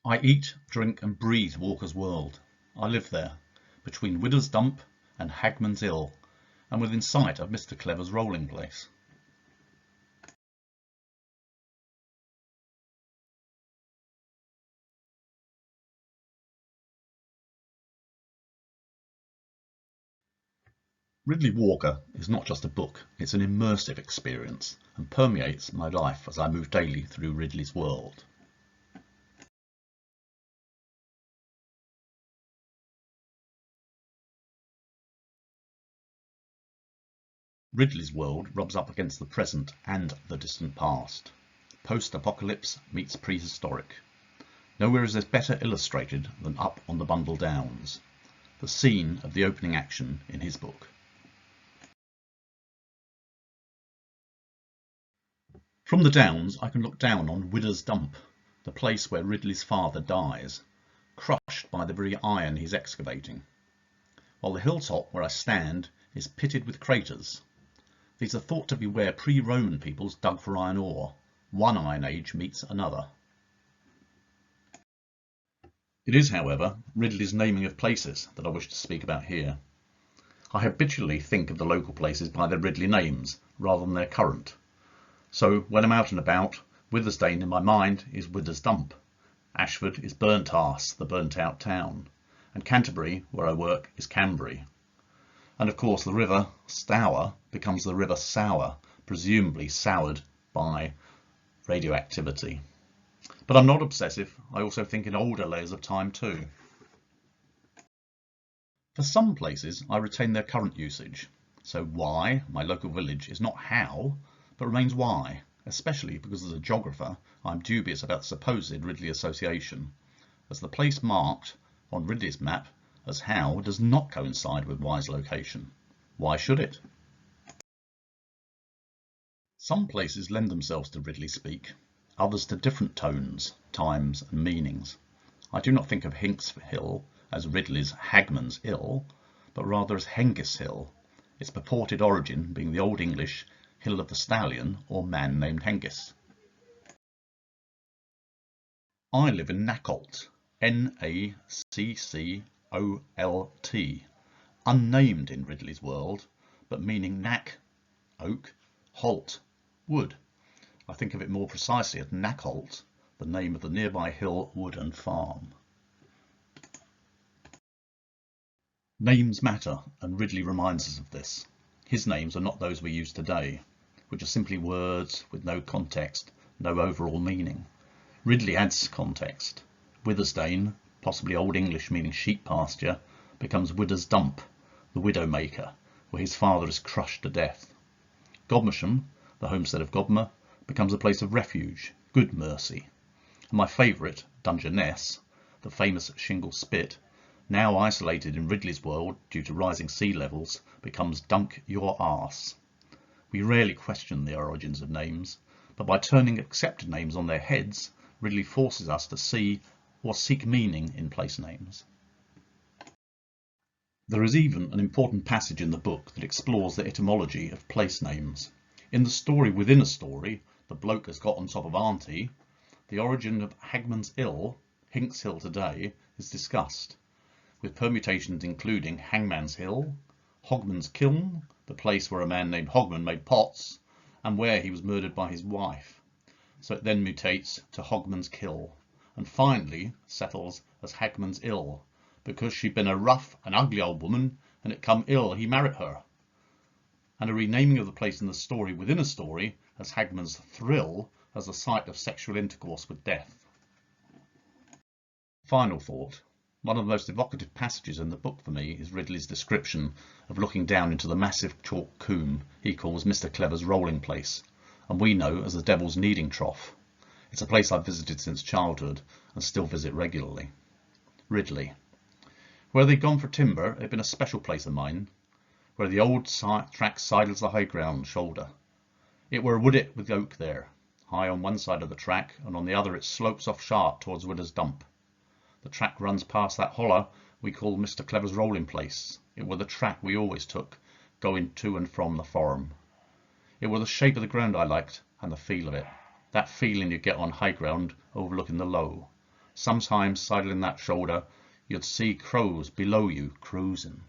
I eat, drink and breathe Walker's world. I live there, between Widder's Dump and Hagman's Hill, and within sight of Mr. Clever's rolling place. Riddley Walker is not just a book, it's an immersive experience and permeates my life as I move daily through Riddley's world. Riddley's world rubs up against the present and the distant past. Post-apocalypse meets prehistoric. Nowhere is this better illustrated than up on the Bundle Downs, the scene of the opening action in his book. From the Downs I can look down on Widder's Dump, the place where Riddley's father dies, crushed by the very iron he's excavating, while the hilltop where I stand is pitted with craters. These are thought to be where pre-Roman peoples dug for iron ore. One Iron Age meets another. It is, however, Riddley's naming of places that I wish to speak about here. I habitually think of the local places by their Riddley names rather than their current. So when I'm out and about, Withersdane in my mind is Widder's Dump, Ashford is Burntas, the burnt out town, and Canterbury, where I work, is Canbury. And of course the river Stour becomes the river Sour, presumably soured by radioactivity. But I'm not obsessive, I also think in older layers of time too. For some places I retain their current usage, so Wye, my local village, is not how, but remains Wye, especially because as a geographer I'm dubious about the supposed Riddley association, as the place marked on Riddley's map as how does not coincide with Wye's location. Why should it? Some places lend themselves to Riddley speak, others to different tones, times and meanings. I do not think of Hinks Hill as Riddley's Hagman's Hill, but rather as Hengis Hill, its purported origin being the Old English Hill of the Stallion or man named Hengist. I live in Naccolt, N-A-C-C-O-L-T, unnamed in Riddley's world, but meaning knack, oak, holt, wood. I think of it more precisely as Naccolt, the name of the nearby hill, wood and farm. Names matter, and Riddley reminds us of this. His names are not those we use today, which are simply words with no context, no overall meaning. Riddley adds context. Withersdane, possibly Old English meaning sheep pasture, becomes Widder's Dump, the widow maker, where his father is crushed to death. Godmersham, the homestead of Godmer, becomes a place of refuge, good mercy. And my favourite, Dungeness, the famous shingle spit, now isolated in Riddley's world due to rising sea levels, becomes Dunk Your Arse. We rarely question the origins of names, but by turning accepted names on their heads, Riddley forces us to see or seek meaning in place names. There is even an important passage in the book that explores the etymology of place names. In the story within a story, The Bloke Has Got on Top of Auntie, the origin of Hagman's Hill, Hinks Hill today, is discussed, with permutations including Hangman's Hill, Hogman's Kiln, the place where a man named Hogman made pots, and where he was murdered by his wife. So it then mutates to Hogman's Kill, and finally settles as Hagman's Ill, because she'd been a rough and ugly old woman, and it come ill he married her. And a renaming of the place in the story within a story as Hagman's Thrill as the site of sexual intercourse with death. Final thought. One of the most evocative passages in the book for me is Riddley's description of looking down into the massive chalk combe he calls Mr. Clever's rolling place, and we know as the Devil's Kneading Trough. It's a place I've visited since childhood and still visit regularly. Riddley. Where they'd gone for timber, it had been a special place of mine, where the old track sidles the high ground shoulder. It were wooded with oak there, high on one side of the track, and on the other it slopes off sharp towards Widder's Dump. The track runs past that holler we call Mr. Clever's rolling place. It were the track we always took, going to and from the forum. It were the shape of the ground I liked, and the feel of it. That feeling you get on high ground overlooking the low. Sometimes sidling that shoulder, you'd see crows below you cruising.